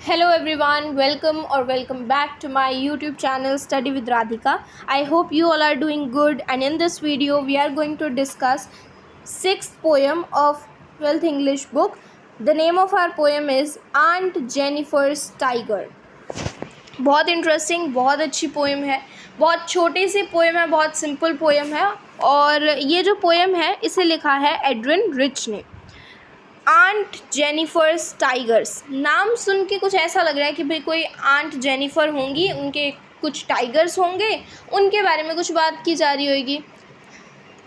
Hello everyone, welcome back to my YouTube channel Study with Radhika. I hope you all are doing good, and in this video we are going to discuss sixth poem of 12th English book. The name of our poem is Aunt Jennifer's Tiger. बहुत interesting, बहुत अच्छी poem है, बहुत छोटी सी poem है, बहुत simple poem है। और ये जो पोएम है इसे लिखा है एड्रिन रिच ने। आंट जेनिफर्स टाइगर्स, नाम सुन के कुछ ऐसा लग रहा है कि भाई कोई आंट जेनिफर होंगी, उनके कुछ टाइगर्स होंगे, उनके बारे में कुछ बात की जा रही होगी,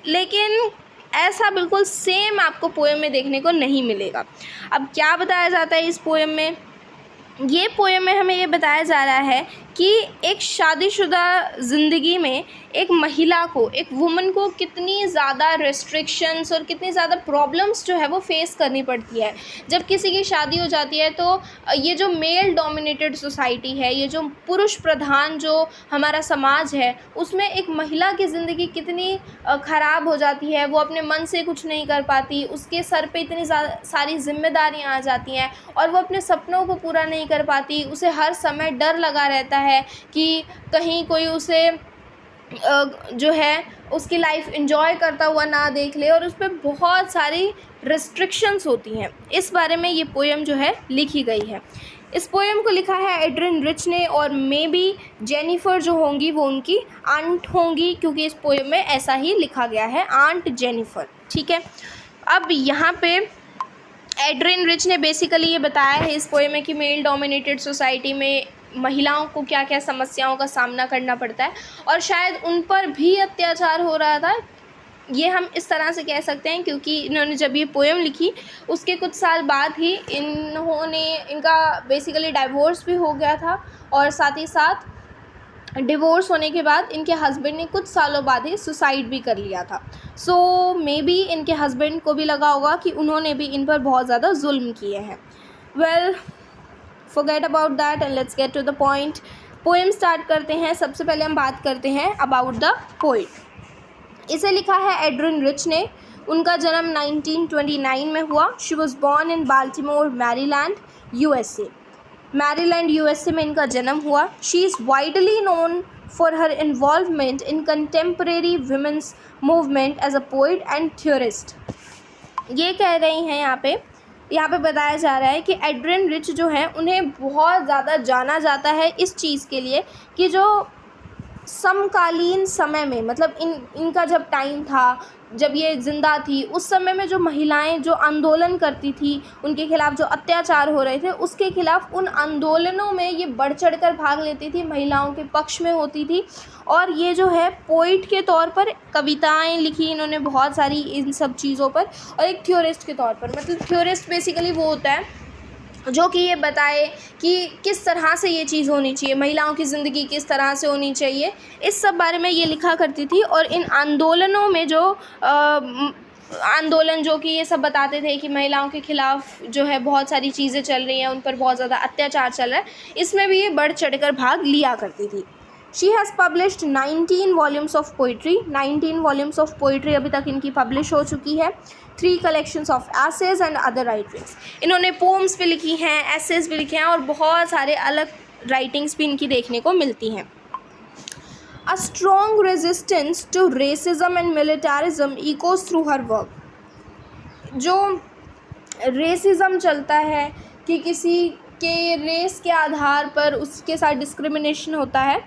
लेकिन ऐसा बिल्कुल सेम आपको पोएम में देखने को नहीं मिलेगा। अब क्या बताया जाता है इस पोएम में? ये पोएम में हमें ये बताया जा रहा है कि एक शादीशुदा ज़िंदगी में एक महिला को, एक वुमन को कितनी ज़्यादा रेस्ट्रिक्शंस और कितनी ज़्यादा प्रॉब्लम्स जो है वो फेस करनी पड़ती है। जब किसी की शादी हो जाती है तो ये जो मेल डोमिनेटेड सोसाइटी है, ये जो पुरुष प्रधान जो हमारा समाज है, उसमें एक महिला की ज़िंदगी कितनी ख़राब हो जाती है। वो अपने मन से कुछ नहीं कर पाती, उसके सर पे इतनी सारी जिम्मेदारियाँ आ जाती हैं और वो अपने सपनों को पूरा नहीं कर पाती। उसे हर समय डर लगा रहता है कि कहीं कोई उसे जो है उसकी लाइफ एंजॉय करता हुआ ना देख ले, और उस पर बहुत सारी रिस्ट्रिक्शंस होती हैं। इस बारे में ये पोएम जो है लिखी गई है। इस पोएम को लिखा है एड्रिन रिच ने, और मे बी जेनिफर जो होंगी वो उनकी आंट होंगी, क्योंकि इस पोएम में ऐसा ही लिखा गया है, आंट जेनिफर। ठीक है, अब यहाँ पे एड्रिन रिच ने बेसिकली ये बताया है इस पोएम में कि मेल डोमिनेटेड सोसाइटी में महिलाओं को क्या क्या समस्याओं का सामना करना पड़ता है, और शायद उन पर भी अत्याचार हो रहा था। ये हम इस तरह से कह सकते हैं क्योंकि इन्होंने जब ये पोएम लिखी उसके कुछ साल बाद ही इनका बेसिकली डाइवोर्स भी हो गया था, और साथ ही साथ डिवोर्स होने के बाद इनके हस्बैंड ने कुछ सालों बाद ही सुसाइड भी कर लिया था। सो मे बी इनके हस्बैंड को भी लगा होगा कि उन्होंने भी इन पर बहुत ज़्यादा जुल्म किए हैं। Well, forget about that and let's get to the point. Poem start करते हैं। सबसे पहले हम बात करते हैं अबाउट द पोएट। इसे लिखा है एड्रिन रिच ने। उनका जन्म 1929 में हुआ। She was born in Baltimore, Maryland, USA। Maryland USA में इनका जन्म हुआ। She is widely known for her involvement in contemporary women's movement as a poet and theorist. ये कह रही हैं यहाँ पे बताया जा रहा है कि एड्रिन रिच जो है उन्हें बहुत ज़्यादा जाना जाता है इस चीज़ के लिए कि जो समकालीन समय में, मतलब इनका जब टाइम था, जब ये ज़िंदा थी, उस समय में जो महिलाएं जो आंदोलन करती थी, उनके खिलाफ़ जो अत्याचार हो रहे थे, उसके खिलाफ़ उन आंदोलनों में ये बढ़ चढ़ कर भाग लेती थी, महिलाओं के पक्ष में होती थी। और ये जो है पोइट के तौर पर कविताएं लिखी इन्होंने बहुत सारी इन सब चीज़ों पर, और एक थ्योरिस्ट के तौर पर, मतलब थ्योरिस्ट बेसिकली वो होता है जो कि ये बताए कि किस तरह से ये चीज़ होनी चाहिए, महिलाओं की ज़िंदगी किस तरह से होनी चाहिए, इस सब बारे में ये लिखा करती थी। और इन आंदोलनों में जो आंदोलन जो कि ये सब बताते थे कि महिलाओं के खिलाफ़ जो है बहुत सारी चीज़ें चल रही हैं, उन पर बहुत ज़्यादा अत्याचार चल रहा है, इसमें भी ये बढ़ चढ़ कर भाग लिया करती थी। She has published 19 volumes of poetry. 19 volumes of poetry अभी तक इनकी पब्लिश हो चुकी है। 3 collections of essays and other writings. इन्होंने पोम्स भी लिखी हैं, एसेज भी लिखे हैं, और बहुत सारे अलग राइटिंग्स भी इनकी देखने को मिलती हैं। A strong resistance to racism and militarism echoes through her work. जो रेसिज्म चलता है कि किसी के रेस के आधार पर उसके साथ डिस्क्रिमिनेशन होता है,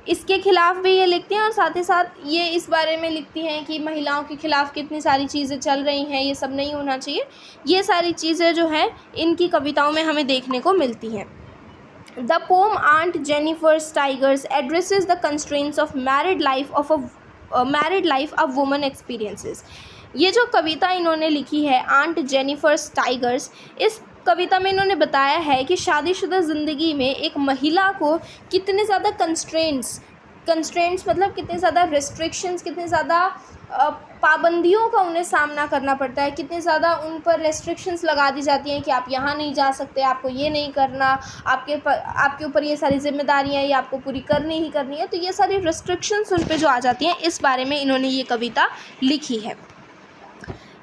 इसके खिलाफ़ भी ये लिखती हैं, और साथ ही साथ ये इस बारे में लिखती हैं कि महिलाओं के खिलाफ़ कितनी सारी चीज़ें चल रही हैं, ये सब नहीं होना चाहिए। ये सारी चीज़ें जो हैं इनकी कविताओं में हमें देखने को मिलती हैं। The poem Aunt Jennifer's tigers addresses the constraints of married life a woman experiences. ये जो कविता इन्होंने लिखी है आंट जेनिफर्स टाइगर्स, इस कविता में इन्होंने बताया है कि शादीशुदा ज़िंदगी में एक महिला को कितने ज़्यादा कंस्ट्रेंट्स मतलब कितने ज़्यादा रेस्ट्रिक्शंस, कितने ज़्यादा पाबंदियों का उन्हें सामना करना पड़ता है, कितने ज़्यादा उन पर रेस्ट्रिक्शंस लगा दी जाती हैं कि आप यहाँ नहीं जा सकते, आपको ये नहीं करना, आपके ऊपर ये सारी जिम्मेदारियाँ ये आपको पूरी करनी ही करनी है। तो ये सारी रेस्ट्रिक्शंस उन पर जो आ जाती हैं, इस बारे में इन्होंने ये कविता लिखी है।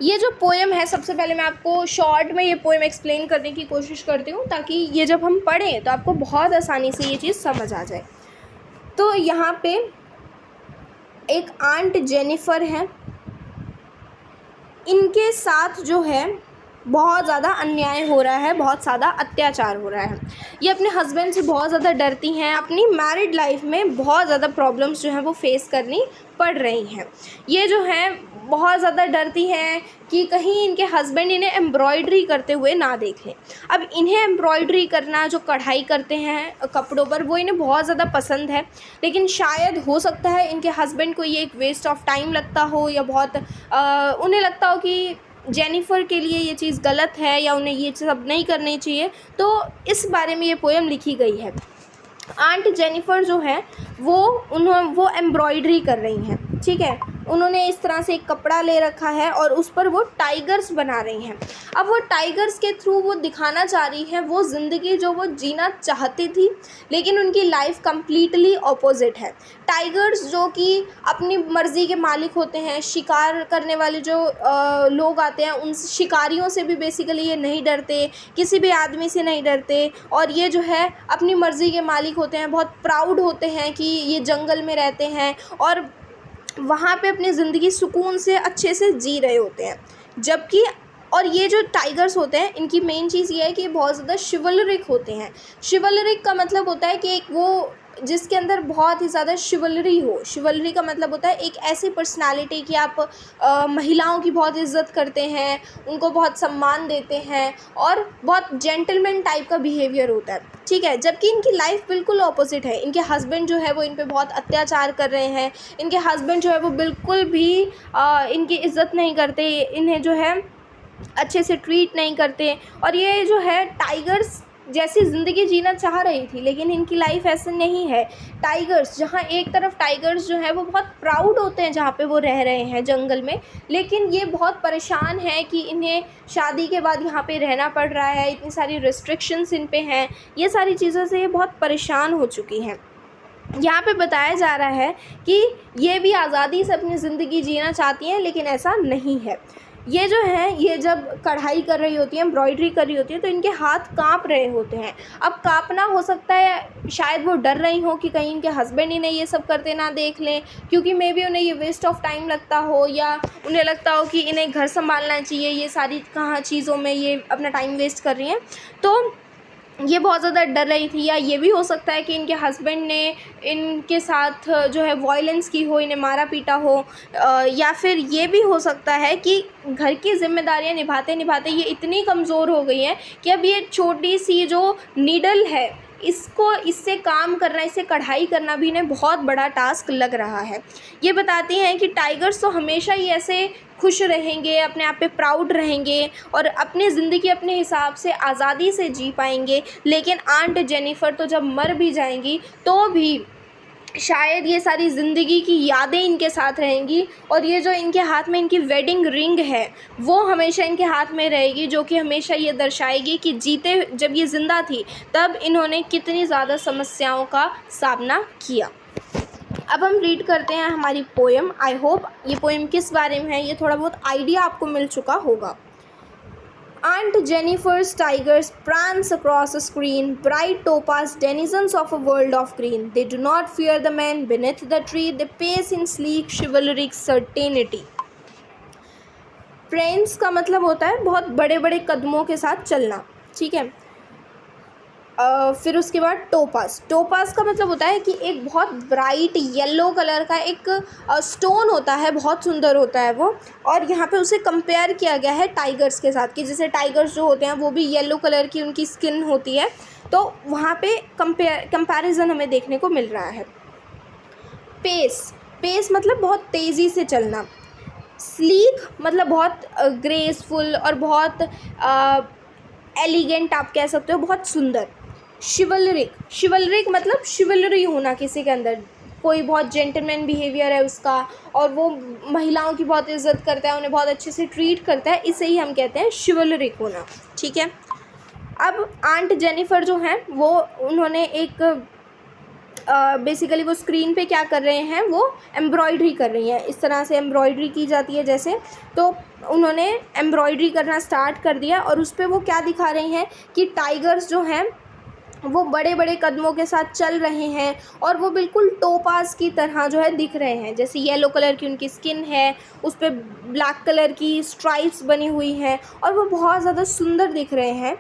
ये जो पोएम है, सबसे पहले मैं आपको शॉर्ट में ये पोएम एक्सप्लेन करने की कोशिश करती हूँ ताकि ये जब हम पढ़ें तो आपको बहुत आसानी से ये चीज़ समझ आ जाए। तो यहाँ पे एक आंट जेनिफर है, इनके साथ जो है बहुत ज़्यादा अन्याय हो रहा है, बहुत ज़्यादा अत्याचार हो रहा है। ये अपने हस्बैंड से बहुत ज़्यादा डरती हैं, अपनी मैरिड लाइफ में बहुत ज़्यादा प्रॉब्लम्स जो हैं वो फेस करनी पड़ रही हैं। ये जो हैं बहुत ज़्यादा डरती हैं कि कहीं इनके हस्बैंड इन्हें एम्ब्रॉयडरी करते हुए ना देख लें। अब इन्हें एम्ब्रॉयडरी करना, जो कढ़ाई करते हैं कपड़ों पर, वो इन्हें बहुत ज़्यादा पसंद है, लेकिन शायद हो सकता है इनके हस्बैंड को ये एक वेस्ट ऑफ टाइम लगता हो, या बहुत उन्हें लगता हो कि जेनिफ़र के लिए ये चीज़ गलत है या उन्हें ये सब नहीं करनी चाहिए। तो इस बारे में ये पोएम लिखी गई है। आंट जेनिफ़र जो है वो एम्ब्रॉयडरी कर रही हैं, ठीक है। उन्होंने इस तरह से एक कपड़ा ले रखा है और उस पर वो टाइगर्स बना रही हैं। अब वो टाइगर्स के थ्रू वो दिखाना चाह रही हैं वो ज़िंदगी जो वो जीना चाहती थी, लेकिन उनकी लाइफ कम्प्लीटली ऑपोजिट है। टाइगर्स जो कि अपनी मर्ज़ी के मालिक होते हैं, शिकार करने वाले जो लोग आते हैं उन शिकारियों से भी बेसिकली ये नहीं डरते, किसी भी आदमी से नहीं डरते, और ये जो है अपनी मर्ज़ी के मालिक होते हैं, बहुत प्राउड होते हैं कि ये जंगल में रहते हैं और वहाँ पे अपनी ज़िंदगी सुकून से अच्छे से जी रहे होते हैं। जबकि और ये जो टाइगर्स होते हैं, इनकी मेन चीज़ ये है कि ये बहुत ज़्यादा शिवलरिक होते हैं। शिवलरिक का मतलब होता है कि एक वो जिसके अंदर बहुत ही ज़्यादा शिवलरी हो। शिवलरी का मतलब होता है एक ऐसी पर्सनालिटी कि आप महिलाओं की बहुत इज़्ज़त करते हैं, उनको बहुत सम्मान देते हैं और बहुत जेंटलमैन टाइप का बिहेवियर होता है, ठीक है। जबकि इनकी लाइफ बिल्कुल ऑपोजिट है। इनके हस्बैंड जो है वो इन पे बहुत अत्याचार कर रहे हैं। इनके हस्बैंड जो है वो बिल्कुल भी इनकी इज़्ज़त नहीं करते, इन्हें जो है अच्छे से ट्रीट नहीं करते। और ये जो है टाइगर्स जैसी ज़िंदगी जीना चाह रही थी, लेकिन इनकी लाइफ ऐसे नहीं है। टाइगर्स जहाँ एक तरफ टाइगर्स जो है वो बहुत प्राउड होते हैं जहाँ पे वो रह रहे हैं जंगल में, लेकिन ये बहुत परेशान है कि इन्हें शादी के बाद यहाँ पे रहना पड़ रहा है, इतनी सारी रिस्ट्रिक्शंस इन पे हैं, ये सारी चीज़ों से ये बहुत परेशान हो चुकी हैं। यहाँ पे बताया जा रहा है कि ये भी आज़ादी से अपनी ज़िंदगी जीना चाहती हैं, लेकिन ऐसा नहीं है। ये जो है ये जब कढ़ाई कर रही होती है, एम्ब्रॉयडरी कर रही होती है, तो इनके हाथ काँप रहे होते हैं। अब काँपना हो सकता है शायद वो डर रही हो कि कहीं इनके हस्बैंड इन्हें ये सब करते ना देख लें, क्योंकि मे बी उन्हें ये वेस्ट ऑफ टाइम लगता हो, या उन्हें लगता हो कि इन्हें घर संभालना चाहिए, ये सारी कहाँ चीज़ों में ये अपना टाइम वेस्ट कर रही हैं। तो ये बहुत ज़्यादा डर रही थी। या ये भी हो सकता है कि इनके हस्बैंड ने इनके साथ जो है वॉयलेंस की हो, इन्हें मारा पीटा हो, या फिर ये भी हो सकता है कि घर की जिम्मेदारियां निभाते निभाते ये इतनी कमज़ोर हो गई हैं कि अब ये छोटी सी जो नीडल है इससे काम करना, इससे कढ़ाई करना भी इन्हें बहुत बड़ा टास्क लग रहा है। ये बताती हैं कि टाइगर्स तो हमेशा ही ऐसे खुश रहेंगे, अपने आप पे प्राउड रहेंगे और अपनी ज़िंदगी अपने हिसाब से आज़ादी से जी पाएंगे, लेकिन आंट जेनिफ़र तो जब मर भी जाएंगी तो भी शायद ये सारी ज़िंदगी की यादें इनके साथ रहेंगी, और ये जो इनके हाथ में इनकी वेडिंग रिंग है वो हमेशा इनके हाथ में रहेगी, जो कि हमेशा ये दर्शाएगी कि जब ये ज़िंदा थी तब इन्होंने कितनी ज़्यादा समस्याओं का सामना किया। अब हम रीड करते हैं हमारी पोएम। आई होप ये पोएम किस बारे में है ये थोड़ा बहुत आइडिया आपको मिल चुका होगा। Aunt Jennifer's tigers prance across a screen, bright topaz denizens of a world of green. They do not fear the man beneath the tree, they pace in sleek chivalric certainty. Prance का मतलब होता है बहुत बड़े बड़े कदमों के साथ चलना, ठीक है। फिर उसके बाद टोपास का मतलब होता है कि एक बहुत ब्राइट येलो कलर का एक स्टोन होता है, बहुत सुंदर होता है वो, और यहाँ पे उसे कंपेयर किया गया है टाइगर्स के साथ कि जैसे टाइगर्स जो होते हैं वो भी येलो कलर की उनकी स्किन होती है, तो वहाँ पे कंपैरिजन हमें देखने को मिल रहा है। पेस मतलब बहुत तेज़ी से चलना। स्लीक मतलब बहुत ग्रेसफुल और बहुत एलिगेंट आप कह सकते हो, बहुत सुंदर। शिवलरिक मतलब शिवलरी होना, किसी के अंदर कोई बहुत जेंटलमैन बिहेवियर है उसका, और वो महिलाओं की बहुत इज्जत करता है, उन्हें बहुत अच्छे से ट्रीट करता है, इसे ही हम कहते हैं शिवलरिक होना, ठीक है। अब आंट जेनिफ़र जो हैं वो उन्होंने एक बेसिकली वो स्क्रीन पे क्या कर रहे हैं, वो एम्ब्रॉयडरी कर रही हैं। इस तरह से एम्ब्रॉयडरी की जाती है जैसे, तो उन्होंने एम्ब्रॉयडरी करना स्टार्ट कर दिया और उस पे वो क्या दिखा रही हैं कि टाइगर्स जो हैं वो बड़े बड़े कदमों के साथ चल रहे हैं और वो बिल्कुल टोपाज की तरह जो है दिख रहे हैं। जैसे येलो कलर की उनकी स्किन है, उस पर ब्लैक कलर की स्ट्राइप्स बनी हुई हैं और वो बहुत ज़्यादा सुंदर दिख रहे हैं।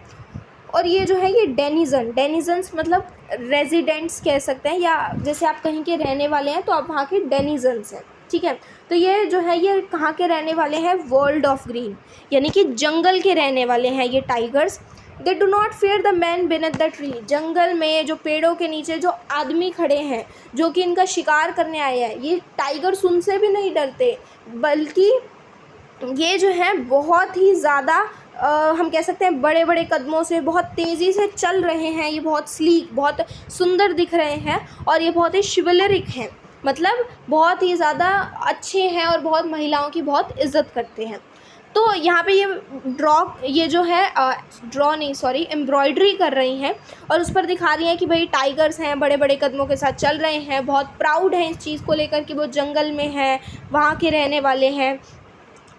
और ये जो है ये डेनिजन्स मतलब रेजिडेंट्स कह सकते हैं, या जैसे आप कहीं के रहने वाले हैं तो आप वहाँ के डेनिजन्स हैं, ठीक है। तो ये जो है ये कहाँ के रहने वाले हैं, वर्ल्ड ऑफ ग्रीन, यानी कि जंगल के रहने वाले हैं ये tigers. They do not fear the man beneath the tree, जंगल में जो पेड़ों के नीचे जो आदमी खड़े हैं जो कि इनका शिकार करने आए हैं, ये टाइगर्स उनसे भी नहीं डरते, बल्कि ये जो है बहुत ही ज़्यादा हम कह सकते हैं बड़े बड़े कदमों से बहुत तेज़ी से चल रहे हैं। ये बहुत स्लीक, बहुत सुंदर दिख रहे हैं और ये बहुत ही शिवलरिक हैं, मतलब बहुत ही ज़्यादा अच्छे हैं और बहुत महिलाओं की बहुत इज़्ज़त करते हैं। तो यहाँ पे ये जो है एम्ब्रॉयडरी कर रही हैं और उस पर दिखा रही हैं कि भाई टाइगर्स हैं, बड़े बड़े कदमों के साथ चल रहे हैं, बहुत प्राउड हैं इस चीज़ को लेकर कि वो जंगल में हैं, वहाँ के रहने वाले हैं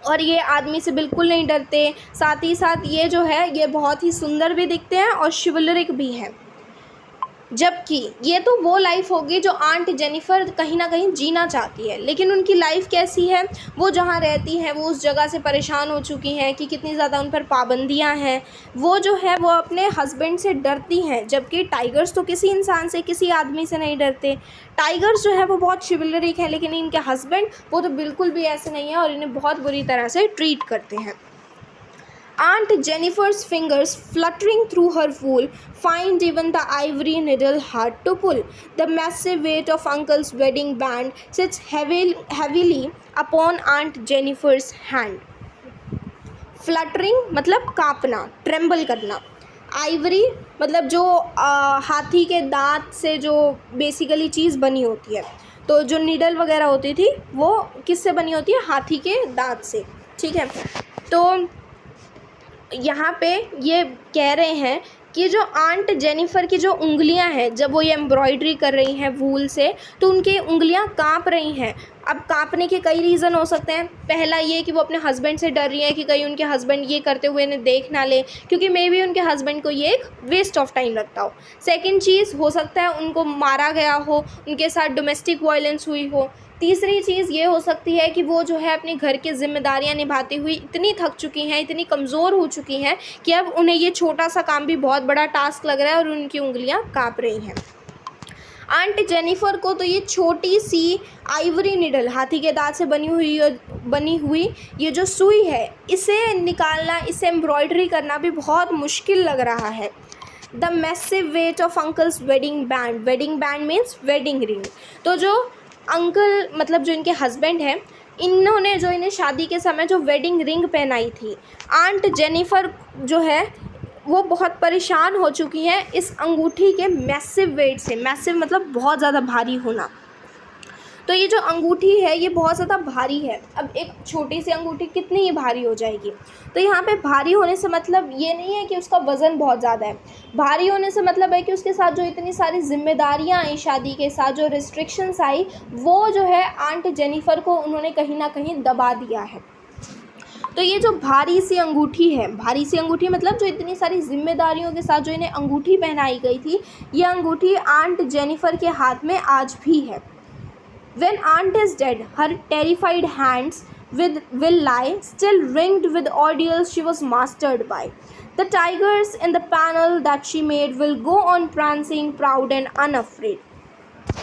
और ये आदमी से बिल्कुल नहीं डरते। साथ ही साथ ये जो है ये बहुत ही सुंदर भी दिखते हैं और शिवलरिक भी हैं। जबकि ये तो वो लाइफ होगी जो आंट जेनिफर कहीं ना कहीं जीना चाहती है, लेकिन उनकी लाइफ कैसी है, वो जहाँ रहती हैं वो उस जगह से परेशान हो चुकी हैं कि कितनी ज़्यादा उन पर पाबंदियाँ हैं। वो जो है वो अपने हस्बैंड से डरती हैं, जबकि टाइगर्स तो किसी इंसान से, किसी आदमी से नहीं डरते। टाइगर्स जो है वो बहुत शिवलरिक है, लेकिन इनके हस्बैंड वो तो बिल्कुल भी ऐसे नहीं है और इन्हें बहुत बुरी तरह से ट्रीट करते हैं। Aunt Jennifer's fingers fluttering through her wool find even the ivory needle hard to pull. The massive weight of Uncle's wedding band sits heavily upon Aunt Jennifer's hand. Fluttering मतलब कांपना, ट्रेम्बल करना। Ivory मतलब जो हाथी के दांत से जो basically चीज़ बनी होती है, तो जो नीडल वगैरह होती थी वो किससे बनी होती है, हाथी के दांत से, ठीक है। तो यहाँ पे ये कह रहे हैं कि जो आंट जेनिफर की जो उंगलियां हैं, जब वो ये एम्ब्रॉयडरी कर रही हैं वूल से, तो उनकी उंगलियां कांप रही हैं। अब कांपने के कई रीज़न हो सकते हैं। पहला ये कि वो अपने हस्बैंड से डर रही हैं कि कहीं उनके हस्बैंड ये करते हुए इन्हें देख ना ले, क्योंकि मे बी उनके हस्बैंड को ये एक वेस्ट ऑफ टाइम लगता हो। सेकेंड चीज़ हो सकता है उनको मारा गया हो, उनके साथ डोमेस्टिक वायलेंस हुई हो। तीसरी चीज़ ये हो सकती है कि वो जो है अपने घर की जिम्मेदारियां निभाती हुई इतनी थक चुकी हैं, इतनी कमज़ोर हो चुकी हैं कि अब उन्हें ये छोटा सा काम भी बहुत बड़ा टास्क लग रहा है और उनकी उंगलियां काँप रही हैं। आंट जेनिफर को तो ये छोटी सी आइवरी निडल, हाथी के दांत से बनी हुई ये जो सुई है, इसे निकालना, इसे एम्ब्रॉयडरी करना भी बहुत मुश्किल लग रहा है। The massive weight of uncle's wedding band means wedding ring. तो जो अंकल मतलब जो इनके हस्बैंड हैं, इन्होंने जो इन्हें शादी के समय जो वेडिंग रिंग पहनाई थी, आंट जेनिफर जो है वो बहुत परेशान हो चुकी हैं इस अंगूठी के मैसिव वेट से। मैसिव मतलब बहुत ज़्यादा भारी होना। तो ये जो अंगूठी है ये बहुत ज़्यादा भारी है। अब एक छोटी सी अंगूठी कितनी ही भारी हो जाएगी। तो यहाँ पे भारी होने से मतलब ये नहीं है कि उसका वज़न बहुत ज़्यादा है। भारी होने से मतलब है कि उसके साथ जो इतनी सारी जिम्मेदारियाँ आई, शादी के साथ जो रिस्ट्रिक्शंस आई, वो जो है आंट जेनिफर को उन्होंने कहीं ना कहीं दबा दिया है। तो ये जो भारी सी अंगूठी मतलब जो इतनी सारी जिम्मेदारियों के साथ जो इन्हें अंगूठी पहनाई गई थी, ये अंगूठी आंट जेनिफर के हाथ में आज भी है। When aunt is dead, her terrified hands will lie still ringed with ordeals she was mastered by. The tigers in the panel that she made will go on prancing, proud and unafraid.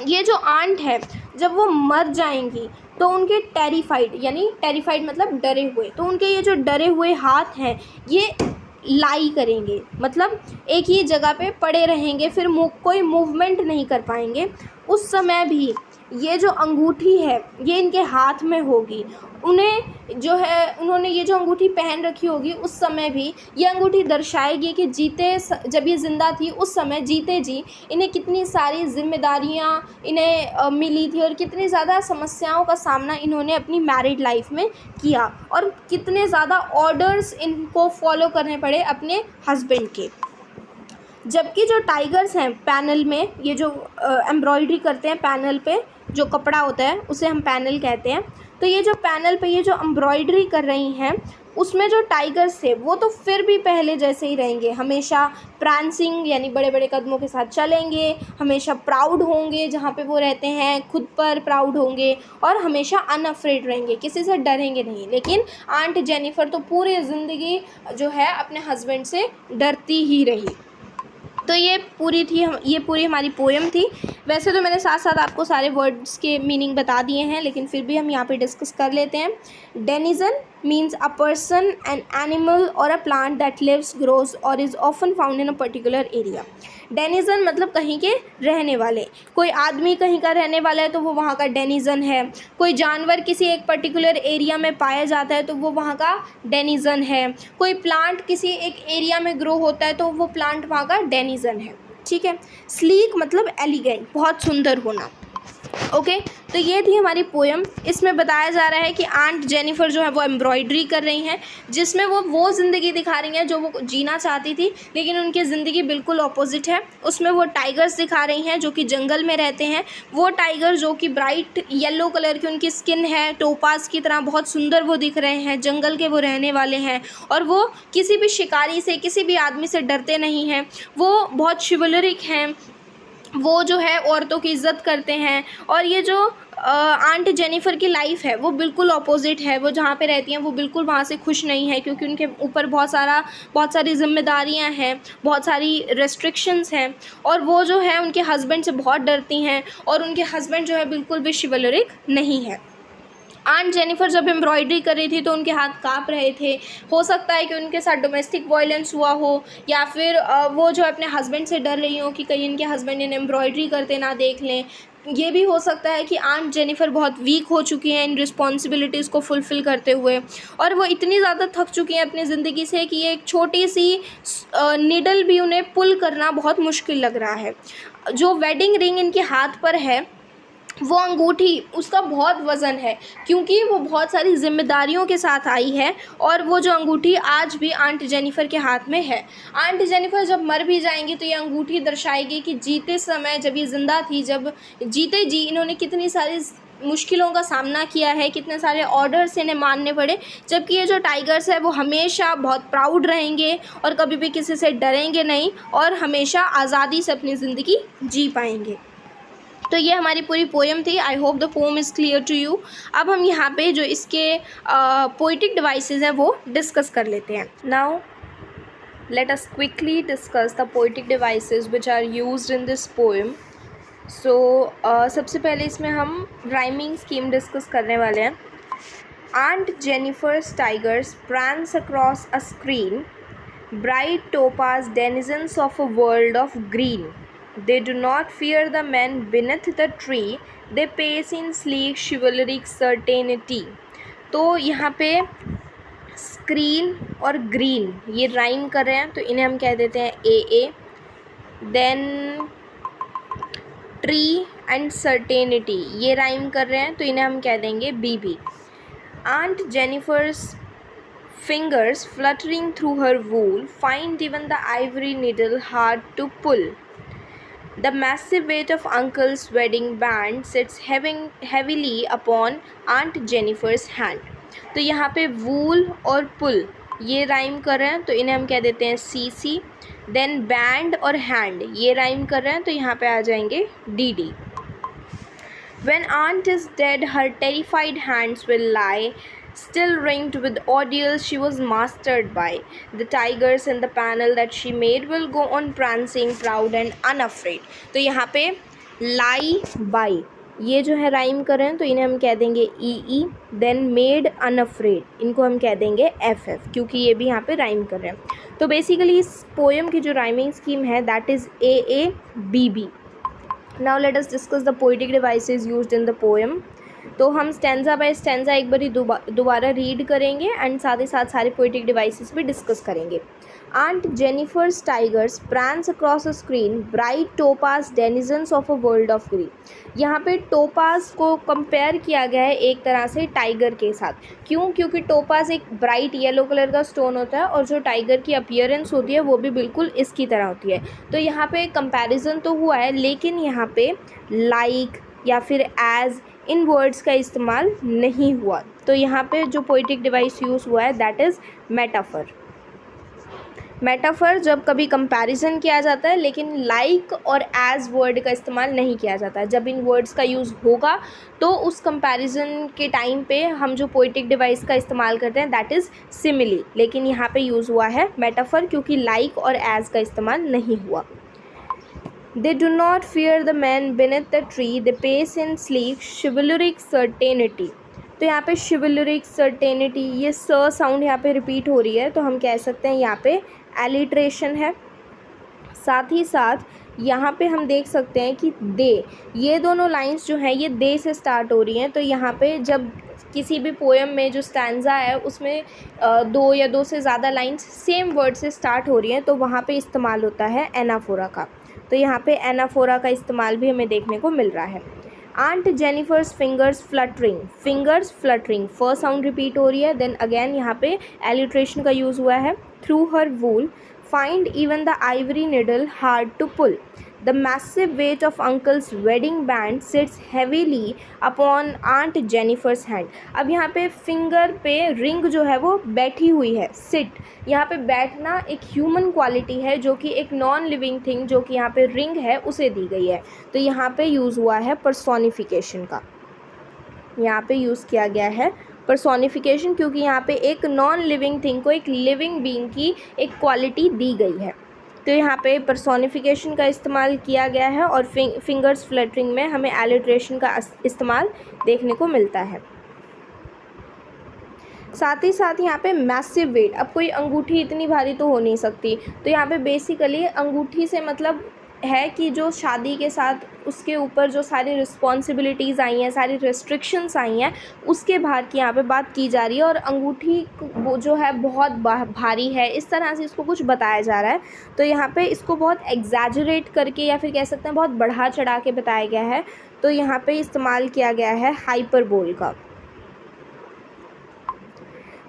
ये जो aunt है जब वो मर जाएंगी तो उनके terrified मतलब डरे हुए, तो उनके ये जो डरे हुए हाथ हैं ये लाई करेंगे, मतलब एक ही जगह पे पड़े रहेंगे, फिर कोई मूवमेंट नहीं कर पाएंगे। उस समय भी ये जो अंगूठी है ये इनके हाथ में होगी। उन्होंने ये जो अंगूठी पहन रखी होगी, उस समय भी ये अंगूठी दर्शाएगी कि जब ये ज़िंदा थी उस समय जीते जी इन्हें कितनी सारी जिम्मेदारियां इन्हें मिली थी और कितनी ज़्यादा समस्याओं का सामना इन्होंने अपनी मैरिड लाइफ में किया और कितने ज़्यादा ऑर्डर्स इनको फॉलो करने पड़े अपने हस्बैंड के। जबकि जो टाइगर्स हैं पैनल में, ये जो एम्ब्रॉयडरी करते हैं पैनल पे, जो कपड़ा होता है उसे हम पैनल कहते हैं। तो ये जो पैनल पे ये जो एम्ब्रॉयडरी कर रही हैं, उसमें जो टाइगर्स थे वो तो फिर भी पहले जैसे ही रहेंगे, हमेशा प्रांसिंग यानी बड़े बड़े कदमों के साथ चलेंगे, हमेशा प्राउड होंगे जहाँ पे वो रहते हैं, खुद पर प्राउड होंगे और हमेशा अनअफ्रेड रहेंगे, किसी से डरेंगे नहीं। लेकिन आंट जेनिफर तो पूरी ज़िंदगी जो है अपने हस्बैंड से डरती ही रही। तो ये पूरी हमारी पोएम थी। वैसे तो मैंने साथ साथ आपको सारे वर्ड्स के मीनिंग बता दिए हैं, लेकिन फिर भी हम यहाँ पे डिस्कस कर लेते हैं। Denizen means a person, an animal or a plant that lives, grows or is often found in a particular area. Denizen मतलब कहीं के रहने वाले। कोई आदमी कहीं का रहने वाला है तो वो वहाँ का डेनिजन है। कोई जानवर किसी एक पर्टिकुलर एरिया में पाया जाता है तो वो वहाँ का डेनिजन है। कोई प्लांट किसी एक एरिया में ग्रो होता है तो वो प्लांट वहाँ का डेनिजन है। ठीक है। स्लीक मतलब एलिगेंट, बहुत सुंदर होना। ओके, तो ये थी हमारी पोएम। इसमें बताया जा रहा है कि आंट जेनिफर जो है वो एम्ब्रॉयडरी कर रही हैं, जिसमें वो ज़िंदगी दिखा रही हैं जो वो जीना चाहती थी, लेकिन उनकी ज़िंदगी बिल्कुल ऑपोजिट है। उसमें वो टाइगर्स दिखा रही हैं जो कि जंगल में रहते हैं। वो टाइगर जो कि ब्राइट येलो कलर की उनकी स्किन है, टोपास की तरह बहुत सुंदर वो दिख रहे हैं, जंगल के वो रहने वाले हैं और वो किसी भी शिकारी से, किसी भी आदमी से डरते नहीं हैं। वो बहुत शिवलरिक हैं, वो जो है औरतों की इज़्ज़त करते हैं। और ये जो आंट जेनिफर की लाइफ है वो बिल्कुल अपोजिट है। वो जहाँ पे रहती हैं वो बिल्कुल वहाँ से खुश नहीं है, क्योंकि उनके ऊपर बहुत सारी जिम्मेदारियाँ हैं, बहुत सारी रेस्ट्रिक्शंस हैं और वो जो है उनके हस्बैंड से बहुत डरती हैं और उनके हस्बैंड जो है बिल्कुल भी शिवलरिक नहीं है। आंट जेनिफर जब एम्ब्रॉयडरी कर रही थी तो उनके हाथ काँप रहे थे। हो सकता है कि उनके साथ डोमेस्टिक वायलेंस हुआ हो, या फिर वो जो अपने हस्बैंड से डर रही हो कि कहीं इनके हस्बैंड इन्हें एम्ब्रॉयडरी करते ना देख लें। ये भी हो सकता है कि आंट जेनिफर बहुत वीक हो चुकी हैं इन रिस्पॉन्सिबिलिटीज़ को फुलफ़िल करते हुए, और वो इतनी ज़्यादा थक चुकी हैं अपनी ज़िंदगी से कि ये एक छोटी सी नीडल भी उन्हें पुल करना बहुत मुश्किल लग रहा है। जो वेडिंग रिंग इनके हाथ पर है, वो अंगूठी, उसका बहुत वज़न है, क्योंकि वो बहुत सारी जिम्मेदारियों के साथ आई है और वो जो अंगूठी आज भी आंट जेनिफर के हाथ में है। आंट जेनिफर जब मर भी जाएंगी तो ये अंगूठी दर्शाएगी कि जीते समय, जब ये ज़िंदा थी, जब जीते जी इन्होंने कितनी सारी मुश्किलों का सामना किया है, कितने सारे ऑर्डर्स इन्हें मानने पड़े। जबकि ये जो टाइगर्स है वो हमेशा बहुत प्राउड रहेंगे और कभी भी किसी से डरेंगे नहीं और हमेशा आज़ादी से अपनी ज़िंदगी जी पाएंगे। तो ये हमारी पूरी पोएम थी। I hope the poem is clear to you. अब हम यहाँ पे जो इसके पोइटिक डिवाइसेस हैं वो डिस्कस कर लेते हैं। Now let us quickly discuss the poetic devices which are used in this poem. So सबसे पहले इसमें हम राइमिंग स्कीम डिस्कस करने वाले हैं। Aunt Jennifer's tigers prance across a screen, bright topaz denizens of a world of green. They do not fear the men beneath the tree, they pace in sleek chivalric certainty. तो यहाँ पे screen और green ये rhyme कर रहे हैं, तो इन्हें हम कह देते हैं A. Then tree and certainty ये राइम कर रहे हैं, तो इन्हें हम कह देंगे B. Aunt Jennifer's fingers fluttering through her wool find even the ivory needle hard to pull. The massive weight of Uncle's wedding band sits heavily upon Aunt Jennifer's hand. तो यहाँ पे wool और pull ये rhyme कर रहे हैं, तो इन्हें हम कह देते हैं सी। देन बैंड और हैंड ये राइम कर रहे हैं, तो यहाँ पे आ जाएंगे D. When aunt is dead, her terrified hands will lie, still ringed with ordeals she was mastered by. The tigers in the panel that she made will go on prancing, proud and unafraid. तो यहाँ पे lie by ये जो है rhyme कर रहे हैं, तो इन्हें हम कह देंगे ई। देन मेड अनअफ्रेड इनको हम कह देंगे एफ, क्योंकि ये भी यहाँ पे राइम कर रहे हैं। तो बेसिकली इस पोएम की जो राइमिंग स्कीम है that is A B. Now let us discuss the poetic devices used in the poem. तो हम स्टैंजा बाय स्टैंजा एक बारी दोबारा रीड करेंगे एंड साथ ही साथ सारे पोइटिक डिवाइसेस भी डिस्कस करेंगे. Aunt Jennifer's tigers prance across a screen, bright topaz denizens of a world of green. यहाँ पे टोपाज को कंपेयर किया गया है एक तरह से टाइगर के साथ. क्यों? क्योंकि टोपाज एक ब्राइट येलो कलर का स्टोन होता है और जो टाइगर की अपीयरेंस होती है वो भी बिल्कुल इसकी तरह होती है. तो यहाँ पे कंपैरिजन तो हुआ है, लेकिन यहाँ पे लाइक या फिर एज इन वर्ड्स का इस्तेमाल नहीं हुआ. तो यहाँ पे जो पोइटिक डिवाइस यूज़ हुआ है दैट इज़ मेटाफर. मेटाफर जब कभी कंपैरिजन किया जाता है, लेकिन लाइक और एज वर्ड का इस्तेमाल नहीं किया जाता है. जब इन वर्ड्स का यूज़ होगा तो उस कंपैरिजन के टाइम पे हम जो पोइटिक डिवाइस का इस्तेमाल करते हैं दैट इज़ सिमिली. लेकिन यहाँ पे यूज़ हुआ है मेटाफर, क्योंकि लाइक और एज का इस्तेमाल नहीं हुआ. They do not fear the man beneath the tree, they pace in sleek chivalric certainty. तो यहाँ पे chivalric certainty, ये स साउंड यहाँ पे रिपीट हो रही है, तो हम कह सकते हैं यहाँ पे एलिट्रेशन है. साथ ही साथ यहाँ पे हम देख सकते हैं कि दे, ये दोनों लाइंस जो हैं ये दे से स्टार्ट हो रही हैं. तो यहाँ पे जब किसी भी पोएम में जो स्टैंजा है उसमें दो या दो से ज़्यादा लाइंस सेम वर्ड से स्टार्ट हो रही हैं तो वहाँ पे इस्तेमाल होता है एनाफोरा का. तो यहाँ पे एनाफोरा का इस्तेमाल भी हमें देखने को मिल रहा है. Aunt Jennifer's fingers fluttering, first sound repeat हो रही है. देन अगेन यहाँ पे एलिट्रेशन का यूज़ हुआ है. Through her wool find even the ivory needle hard to pull. The massive weight of uncle's wedding band sits heavily upon Aunt Jennifer's hand. अब यहाँ पे फिंगर पे रिंग जो है वो बैठी हुई है. सिट, यहाँ पे बैठना एक ह्यूमन क्वालिटी है जो कि एक नॉन लिविंग थिंग जो कि यहाँ पे रिंग है उसे दी गई है. तो यहाँ पे यूज़ हुआ है पर्सोनिफिकेशन का. यहाँ पे यूज़ किया गया है पर्सोनिफिकेशन, क्योंकि यहाँ पे एक नॉन लिविंग थिंग को एक लिविंग बीइंग की एक क्वालिटी दी गई है. तो यहाँ पे पर्सोनिफिकेशन का इस्तेमाल किया गया है और फिंगर्स फ्लटरिंग में हमें एलिट्रेशन का इस्तेमाल देखने को मिलता है. साथ ही साथ यहाँ पे मैसिव वेट, अब कोई अंगूठी इतनी भारी तो हो नहीं सकती. तो यहाँ पे बेसिकली अंगूठी से मतलब है कि जो शादी के साथ उसके ऊपर जो सारी रिस्पॉन्सिबिलिटीज़ आई हैं, सारी रेस्ट्रिक्शंस आई हैं, उसके बाहर की यहाँ पे बात की जा रही है. और अंगूठी वो जो है बहुत भारी है, इस तरह से इसको कुछ बताया जा रहा है. तो यहाँ पे इसको बहुत एग्जैजरेट करके या फिर कह सकते हैं बहुत बढ़ा चढ़ा के बताया गया है. तो यहाँ पे इस्तेमाल किया गया है हाइपरबोल का.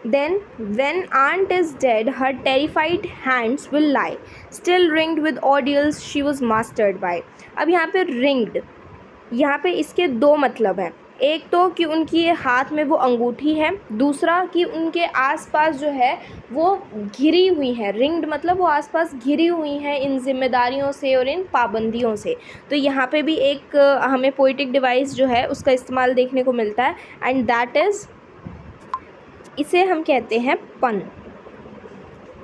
Then, when aunt is dead, her terrified hands will lie, still ringed with ordeals she was mastered by. अब यहाँ पे ringed, यहाँ पे इसके दो मतलब हैं. एक तो कि उनकी हाथ में वो अंगूठी है, दूसरा कि उनके आसपास जो है वो घिरी हुई है. रिंग्ड मतलब वो आसपास घिरी हुई हैं इन जिम्मेदारियों से और इन पाबंदियों से. तो यहाँ पे भी एक हमें पोइटिक डिवाइस जो है उसका इस्तेमाल देखने को मिलता है एंड दैट इज़, इसे हम कहते हैं पन.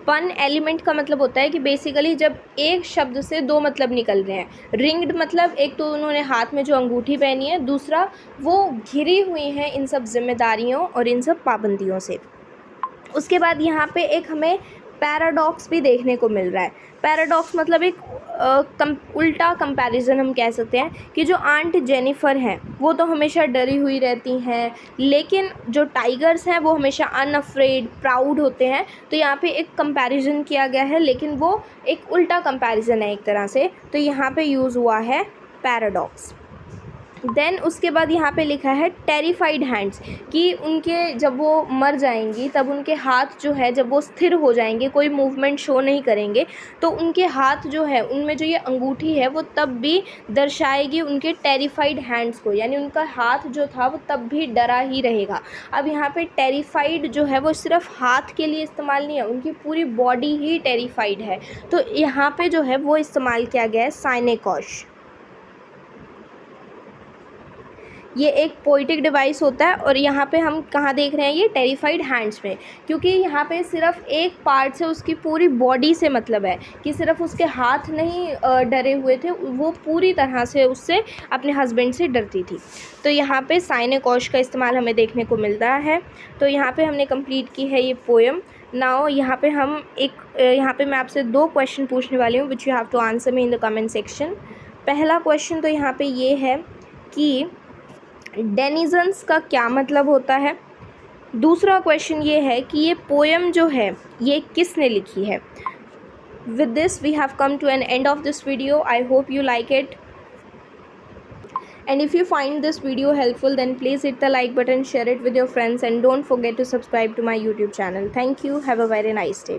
पन एलिमेंट का मतलब होता है कि बेसिकली जब एक शब्द से दो मतलब निकल रहे हैं. रिंग्ड मतलब एक तो उन्होंने हाथ में जो अंगूठी पहनी है, दूसरा वो घिरी हुई हैं इन सब जिम्मेदारियों और इन सब पाबंदियों से. उसके बाद यहाँ पे एक हमें पैराडॉक्स भी देखने को मिल रहा है. पैराडॉक्स मतलब एक उल्टा कंपैरिजन हम कह सकते हैं कि जो आंट जेनिफर हैं वो तो हमेशा डरी हुई रहती हैं, लेकिन जो टाइगर्स हैं वो हमेशा अनअफ्रेड प्राउड होते हैं. तो यहाँ पे एक कंपैरिजन किया गया है, लेकिन वो एक उल्टा कंपैरिजन है एक तरह से. तो यहाँ पे यूज़ हुआ है पैराडॉक्स. देन उसके बाद यहाँ पे लिखा है टेरिफाइड हैंड्स, कि उनके जब वो मर जाएंगी तब उनके हाथ जो है जब वो स्थिर हो जाएंगे, कोई मूवमेंट शो नहीं करेंगे, तो उनके हाथ जो है उनमें जो ये अंगूठी है वो तब भी दर्शाएगी उनके टेरिफाइड हैंड्स को, यानी उनका हाथ जो था वो तब भी डरा ही रहेगा. अब यहाँ पे टेरिफाइड जो है वो सिर्फ हाथ के लिए इस्तेमाल नहीं है, उनकी पूरी बॉडी ही टेरिफाइड है. तो यहाँ पे जो है वो इस्तेमाल किया गया है साइनेकॉश. ये एक पोइटिक डिवाइस होता है और यहाँ पे हम कहाँ देख रहे हैं, ये टेरिफाइड हैंड्स में, क्योंकि यहाँ पे सिर्फ एक पार्ट से उसकी पूरी बॉडी से मतलब है कि सिर्फ उसके हाथ नहीं डरे हुए थे, वो पूरी तरह से उससे अपने हस्बैंड से डरती थी. तो यहाँ पे साइनेकॉश का इस्तेमाल हमें देखने को मिल रहा है. तो यहाँ पे हमने कंप्लीट की है ये पोएम. नाउ यहाँ पे हम यहाँ पे मैं आपसे दो क्वेश्चन पूछने वाली हूँ which you have to answer me in the comment section. पहला क्वेश्चन तो यहाँ पे ये है कि डेनिजन्स का क्या मतलब होता है। दूसरा क्वेश्चन ये है कि ये पोएम जो है ये किसने लिखी है। With this we have come to an end of this video. I hope you like it. And if you find this video helpful, then please hit the like button, share it with your friends, and don't forget to subscribe to my YouTube channel. Thank you. Have a very nice day.